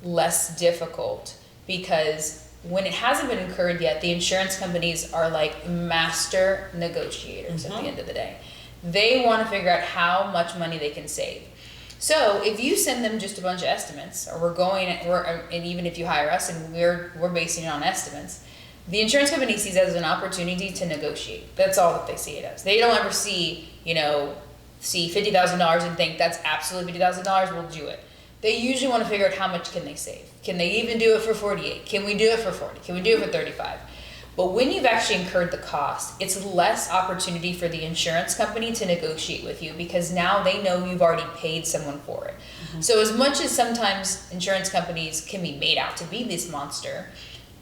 less difficult, because when it hasn't been incurred yet, the insurance companies are like master negotiators at the end of the day. They want to figure out how much money they can save. So if you send them just a bunch of estimates, or and even if you hire us and we're basing it on estimates, The insurance company sees it as an opportunity to negotiate. That's all that they see it as. They don't ever see, see $50,000 and think that's absolutely $50,000, we'll do it. They usually want to figure out how much can they save. Can they even do it for 48? Can we do it for 40? Can we do it for 35? But when you've actually incurred the cost, it's less opportunity for the insurance company to negotiate with you, because now they know you've already paid someone for it. So as much as sometimes insurance companies can be made out to be this monster,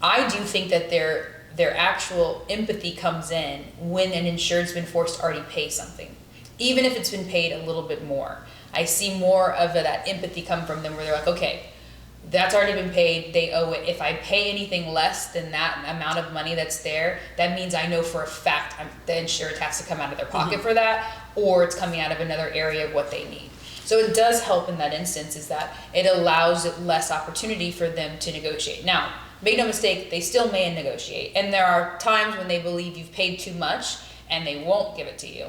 I do think that their actual empathy comes in when an insured's been forced to already pay something, even if it's been paid a little bit more. I see more of that empathy come from them, where they're like, okay, that's already been paid, they owe it. If I pay anything less than that amount of money that's there, that means I know for a fact the insured has to come out of their pocket for that, or it's coming out of another area of what they need. So it does help in that instance, is that it allows less opportunity for them to negotiate. Now, make no mistake, they still may negotiate. And there are times when they believe you've paid too much and they won't give it to you.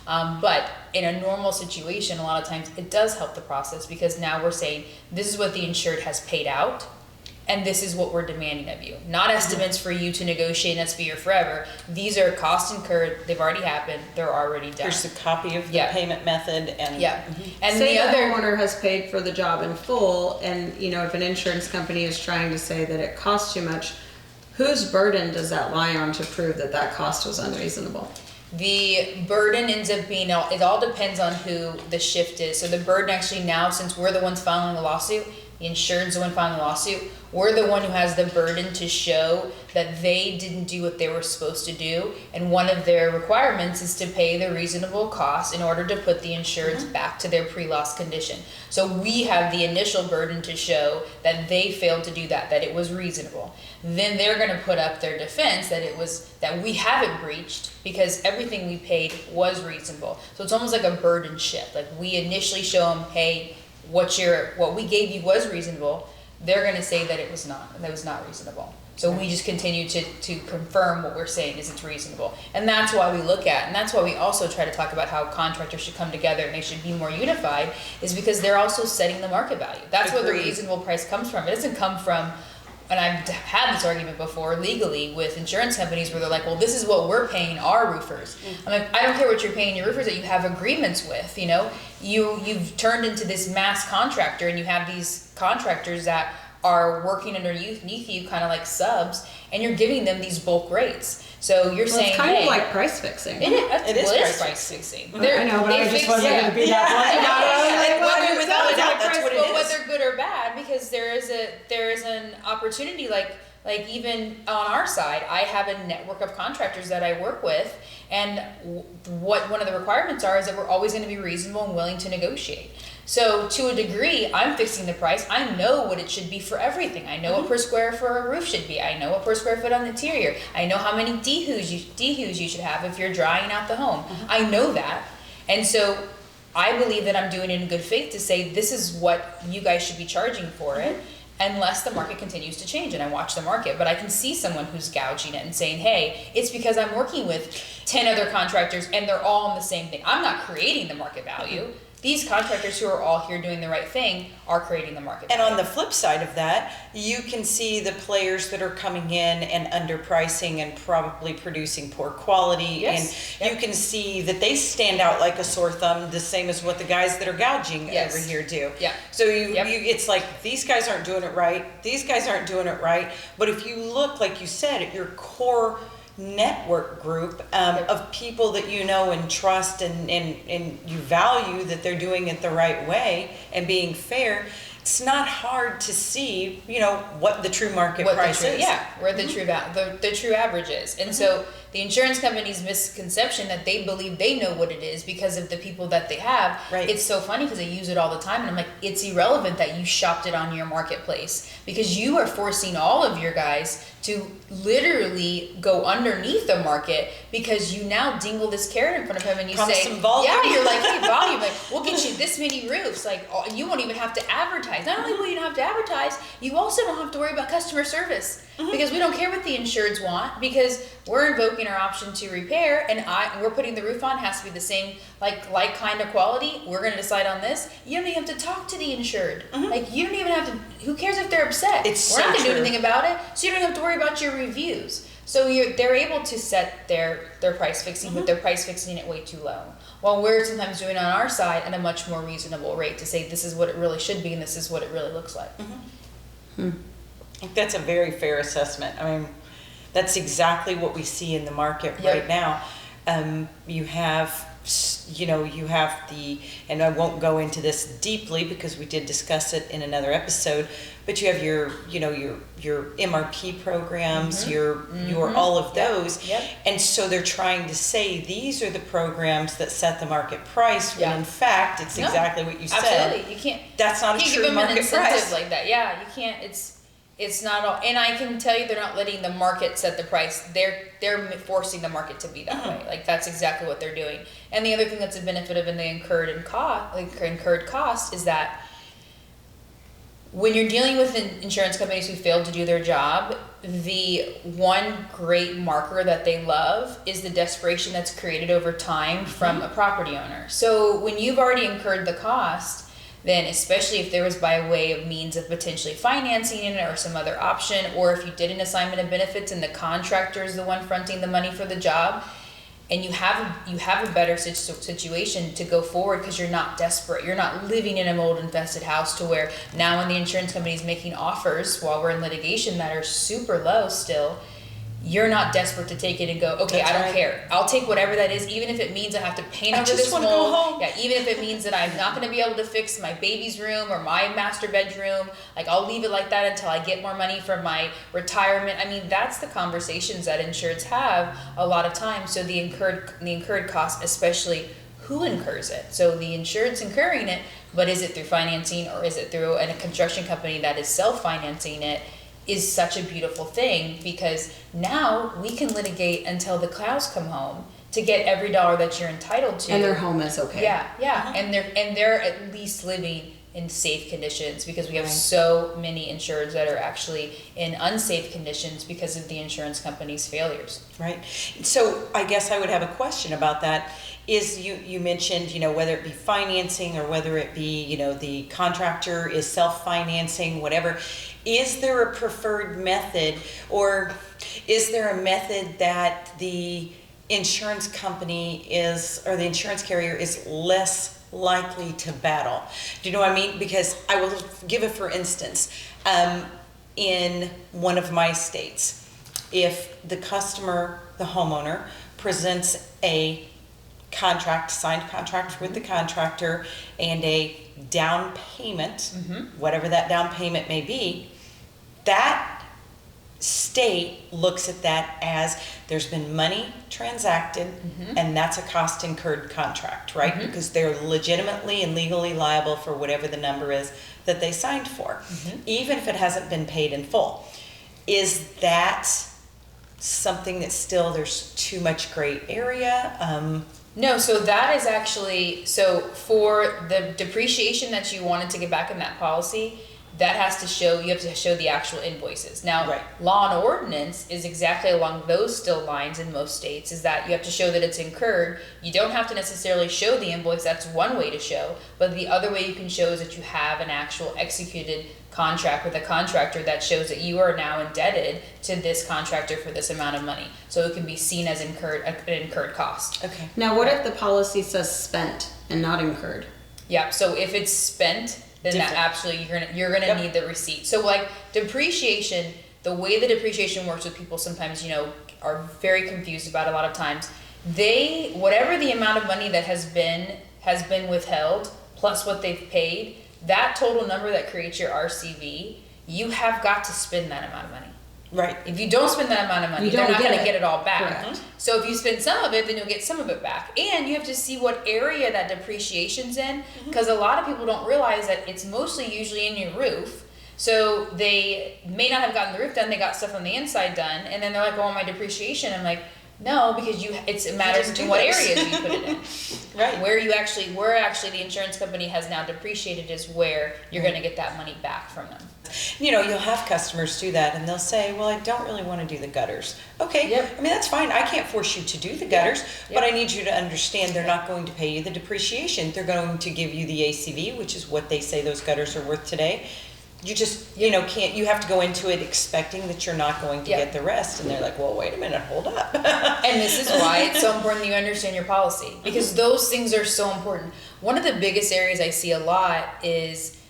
But in a normal situation, a lot of times it does help the process, because now we're saying this is what the insured has paid out and this is what we're demanding of you. Not estimates for you to negotiate and be here forever. These are costs incurred, they've already happened, they're already done. Here's a copy of the payment method and And say the homeowner has paid for the job in full, and if an insurance company is trying to say that it costs too much, whose burden does that lie on to prove that that cost was unreasonable? The burden ends up being, it all depends on who the shift is. So the burden actually now, since we're the ones filing the lawsuit, the insured's the one filing the lawsuit, we're the one who has the burden to show that they didn't do what they were supposed to do. And one of their requirements is to pay the reasonable cost in order to put the insureds back to their pre-loss condition. So we have the initial burden to show that they failed to do that it was reasonable. Then they're going to put up their defense that we haven't breached because everything we paid was reasonable. So it's almost like a burden shift. Like, we initially show them, hey, what we gave you was reasonable. They're going to say that it was not, that was not reasonable. So we just continue to confirm what we're saying is it's reasonable. And that's why we look at, and that's why we also try to talk about how contractors should come together and they should be more unified, is because they're also setting the market value. That's where the reasonable price comes from. It doesn't come from, and I've had this argument before legally with insurance companies where they're like, well, this is what we're paying our roofers. I'm like, I don't care what you're paying your roofers that you have agreements with, you've turned into this mass contractor, and you have these contractors that are working underneath you, kind of like subs, and you're giving them these bulk rates. So you're saying, it's kind of like price fixing. It is price fixing. I know, but I just wasn't going to be that blunt about it. That's what it is. Whether good or bad, because there is an opportunity, like even on our side, I have a network of contractors that I work with, and what one of the requirements is that we're always going to be reasonable and willing to negotiate. So to a degree, I'm fixing the price. I know what it should be for everything. I know what per square for a roof should be. I know what per square foot on the interior. I know how many DHUs you should have if you're drying out the home. I know that. And so I believe that I'm doing it in good faith to say this is what you guys should be charging for it, unless the market continues to change and I watch the market. But I can see someone who's gouging it and saying, hey, it's because I'm working with 10 other contractors and they're all on the same thing. I'm not creating the market value. These contractors who are all here doing the right thing are creating the market value. And on the flip side of that, you can see the players that are coming in and underpricing and probably producing poor quality. Yes. And you can see that they stand out like a sore thumb, the same as what the guys that are gouging over here do. Yeah. So it's like, these guys aren't doing it right. These guys aren't doing it right. But if you look, like you said, at your core network group of people that you know and trust and you value that they're doing it the right way and being fair, it's not hard to see, what the true market price is. Yeah, where the true average is. And so the insurance company's misconception that they believe they know what it is because of the people that they have, it's so funny because they use it all the time, and I'm like, it's irrelevant that you shopped it on your marketplace, because you are forcing all of your guys to literally go underneath the market, because you now dingle this carrot in front of him and you Promise say, some volume. yeah, you're like, hey, volume, like, we'll get you this many roofs, like, you won't even have to advertise. Not only will you not have to advertise, you also don't have to worry about customer service, because we don't care what the insureds want, because we're invoking our option to repair, and we're putting the roof on, has to be the same, like kind of quality. We're going to decide on this. You don't even have to talk to the insured. Like, you don't even have to, who cares if they're upset? It's we're so not going to do true. anything about it, so you don't have to worry about your reviews. So they're able to set their price fixing, but they're price fixing it way too low. While we're sometimes doing on our side at a much more reasonable rate to say this is what it really should be and this is what it really looks like. I think that's a very fair assessment. I mean, that's exactly what we see in the market right now. You have the, and I won't go into this deeply because we did discuss it in another episode, but you have your MRP programs, your all of those. And so they're trying to say these are the programs that set the market price, when in fact it's exactly what you said. Absolutely, you can't. That's not a true give them market an incentive price. like that. Yeah, you can't. It's not all, and I can tell you they're not letting the market set the price. They're forcing the market to be that way. Like that's exactly what they're doing. And the other thing that's a benefit of in the incurred cost is that when you're dealing with insurance companies who failed to do their job, the one great marker that they love is the desperation that's created over time from a property owner. So when you've already incurred the cost, then especially if there was by way of means of potentially financing it or some other option, or if you did an assignment of benefits and the contractor is the one fronting the money for the job, and you have a better situation to go forward because you're not desperate. You're not living in a mold infested house to where now when the insurance company is making offers while we're in litigation that are super low still, you're not desperate to take it and go, okay, I don't care. I'll take whatever that is, even if it means I have to paint over this mold. Go home. Yeah, even if it means that I'm not going to be able to fix my baby's room or my master bedroom. Like I'll leave it like that until I get more money from my retirement. I mean, that's the conversations that insureds have a lot of times. So the incurred cost, especially who incurs it. So the insured's incurring it, but is it through financing or is it through a construction company that is self-financing it? Is such a beautiful thing because now we can litigate until the cows come home to get every dollar that you're entitled to. And their home is okay. Yeah. And they're at least living in safe conditions because we have so many insureds that are actually in unsafe conditions because of the insurance company's failures. Right. So I guess I would have a question about that. Is you mentioned, whether it be financing or whether it be, the contractor is self-financing, whatever. Is there a preferred method or is there a method that the insurance company or the insurance carrier is less likely to battle? Do you know what I mean? Because I will give it for instance, in one of my states, if the customer, the homeowner, presents a signed contract with the contractor and a down payment, whatever that down payment may be, that state looks at that as there's been money transacted and that's a cost incurred contract, right? Because they're legitimately and legally liable for whatever the number is that they signed for, even if it hasn't been paid in full. Is that something that still there's too much gray area? No, so that is actually, so for the depreciation that you wanted to get back in that policy, that has to show, you have to show the actual invoices. Now, law and ordinance is exactly along those still lines in most states, is that you have to show that it's incurred. You don't have to necessarily show the invoice, that's one way to show, but the other way you can show is that you have an actual executed contract with a contractor that shows that you are now indebted to this contractor for this amount of money. So it can be seen as an incurred cost. Okay. Now, what if the policy says spent and not incurred? Yeah, so if it's spent, then that absolutely you're gonna need the receipt. So like depreciation, the way the depreciation works with people sometimes, are very confused about a lot of times. Whatever the amount of money that has been withheld plus what they've paid, that total number that creates your RCV, you have got to spend that amount of money. Right. If you don't spend that amount of money, You they're don't not get going to it. get it all back. Correct. So if you spend some of it, then you'll get some of it back. And you have to see what area that depreciation's in, because a lot of people don't realize that it's mostly usually in your roof. So they may not have gotten the roof done, they got stuff on the inside done, and then they're like, oh, my depreciation. I'm like, no, because it matters in what areas you put it in. Right. Where actually the insurance company has now depreciated is where you're going to get that money back from them. You'll have customers do that and they'll say, well, I don't really want to do the gutters. Okay, I mean, that's fine. I can't force you to do the gutters, but I need you to understand they're not going to pay you the depreciation. They're going to give you the ACV, which is what they say those gutters are worth today. you just, can't, you have to go into it expecting that you're not going to get the rest. And they're like, well, wait a minute, hold up. And this is why it's so important that you understand your policy, because those things are so important. One of the biggest areas I see a lot is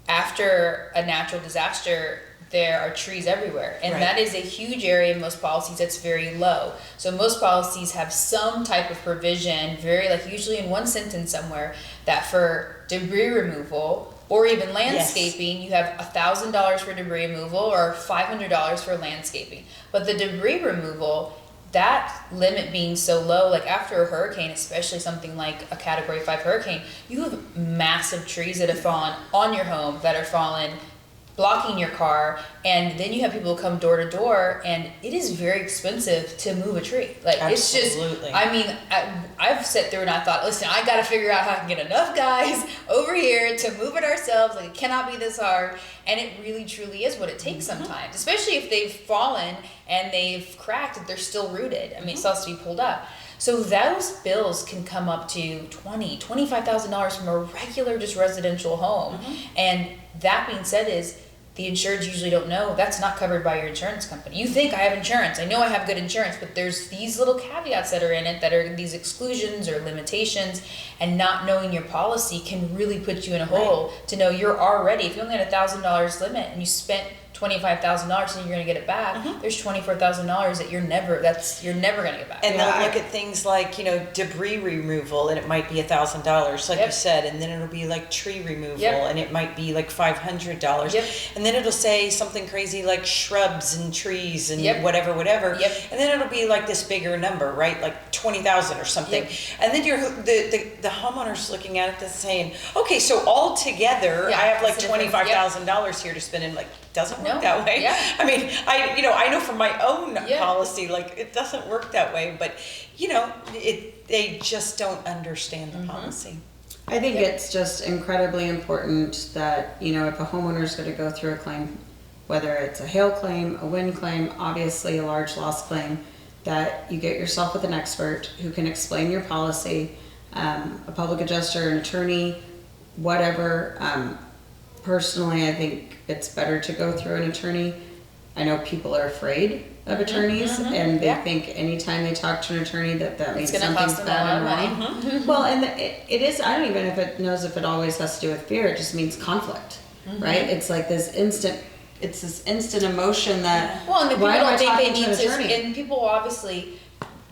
after a natural disaster, there are trees everywhere. And that is a huge area in most policies that's very low. So most policies have some type of provision, usually in one sentence somewhere, that for debris removal or even landscaping, you have $1,000 for debris removal or $500 for landscaping. But the debris removal, that limit being so low, like after a hurricane, especially something like a Category 5 hurricane, you have massive trees that have fallen on your home, that are fallen, blocking your car, and then you have people come door to door, and it is very expensive to move a tree. Like, it's just, I've sat through and I thought, listen, I gotta figure out how I can get enough guys over here to move it ourselves. Like, it cannot be this hard. And it really truly is what it takes sometimes, especially if they've fallen and they've cracked, and they're still rooted. I mean, it still has to be pulled up. So those bills can come up to $25,000 from a regular just residential home. And that being said, is the insureds usually don't know that's not covered by your insurance company. You think I have insurance, I know I have good insurance, but there's these little caveats that are in it that are these exclusions or limitations, and not knowing your policy can really put you in a hole to know you're already, if you only had $1,000 limit and you spent $25,000 and you're gonna get it back, there's $24,000 that you're never gonna get back. And they'll look at things like, debris removal, and it might be $1,000, like you said, and then it'll be like tree removal, and it might be like $500, and then it'll say something crazy like shrubs and trees and whatever, and then it'll be like this bigger number, right? Like 20,000 or something, and then the homeowner's looking at it and saying, okay, so all together, I have like $25,000 here to spend, and like, doesn't work that way. I mean, I know from my own policy, like, it doesn't work that way, but they just don't understand the policy. I think it's just incredibly important that, if a homeowner is going to go through a claim, whether it's a hail claim, a wind claim, obviously a large loss claim, that you get yourself with an expert who can explain your policy, a public adjuster, an attorney, whatever. Personally, I think it's better to go through an attorney. I know people are afraid of attorneys, and they think anytime they talk to an attorney that means something's bad and wrong. Well, and it is, I don't even know if it always has to do with fear. It just means conflict, right? It's like this instant emotion that, well, and the people why don't do I think talk they to need an attorney? to, and people obviously,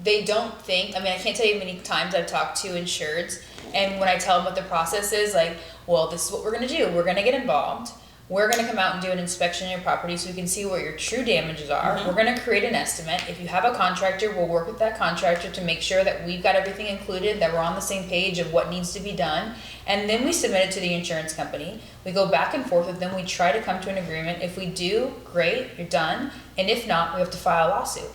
they don't think, I mean, I can't tell you how many times I've talked to insureds, and when I tell them what the process is, like, well, this is what we're going to do. We're going to get involved. We're going to come out and do an inspection of your property so we can see what your true damages are. We're going to create an estimate. If you have a contractor, we'll work with that contractor to make sure that we've got everything included, that we're on the same page of what needs to be done. And then we submit it to the insurance company. We go back and forth with them. We try to come to an agreement. If we do, great, you're done. And if not, we have to file a lawsuit.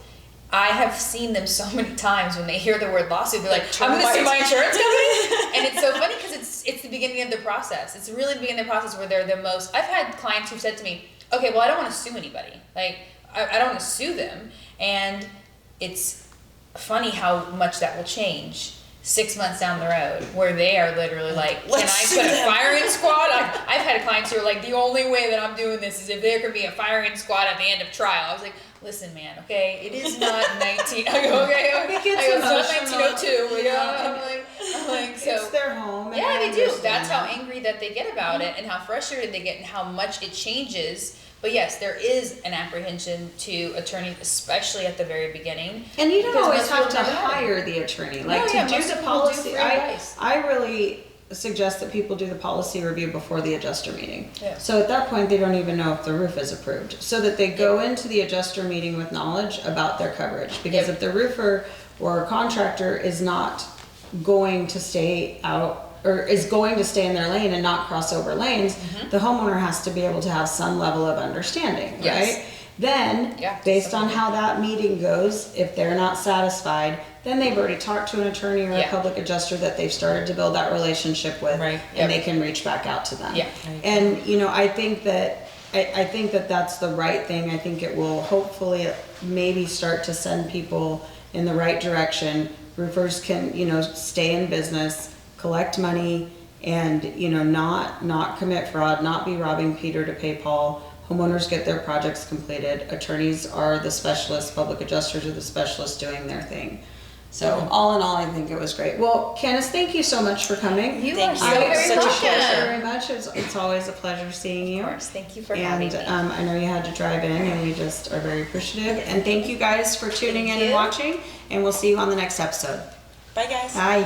I have seen them so many times when they hear the word lawsuit, they're like, I'm going to sue my insurance company. And it's so funny because it's the beginning of the process. It's really the beginning of the process where they're the most, I've had clients who've said to me, okay, well, I don't want to sue anybody. Like, I don't want to sue them. And it's funny how much that will change 6 months down the road, where they are literally like, can I put a firing squad? I've had clients who are like, the only way that I'm doing this is if there could be a firing squad at the end of trial. I was like, listen, man, okay, it is not 19. I go, okay. It's not 1902. I'm like, so it's their home. Yeah, they do. That's how angry that they get about it, and how frustrated they get, and how much it changes. But yes, there is an apprehension to attorneys, especially at the very beginning. And you don't always have to hire the attorney. Like, to do the policy, I really suggest that people do the policy review before the adjuster meeting. So at that point, they don't even know if the roof is approved. So that they go into the adjuster meeting with knowledge about their coverage. Because if the roofer or contractor is not going to stay out, or is going to stay in their lane and not cross over lanes, the homeowner has to be able to have some level of understanding, right? Then, based on how that meeting goes, if they're not satisfied, then they've already talked to an attorney or a public adjuster that they've started to build that relationship with, and they can reach back out to them. And, I think that that's the right thing. I think it will hopefully maybe start to send people in the right direction. Roofers can, stay in business, collect money, and, you know, not commit fraud, not be robbing Peter to pay Paul. Homeowners get their projects completed. Attorneys are the specialists, public adjusters are the specialists doing their thing. So all in all, I think it was great. Well, Candice, thank you so much for coming. You Thank are you. so It was very such a welcome. pleasure. Very much. It's always a pleasure seeing you. Of course, thank you for And having me. I know you had to drive in, and we just are very appreciative. And thank you guys for tuning in Thank and you. watching. And we'll see you on the next episode. Bye, guys. Bye.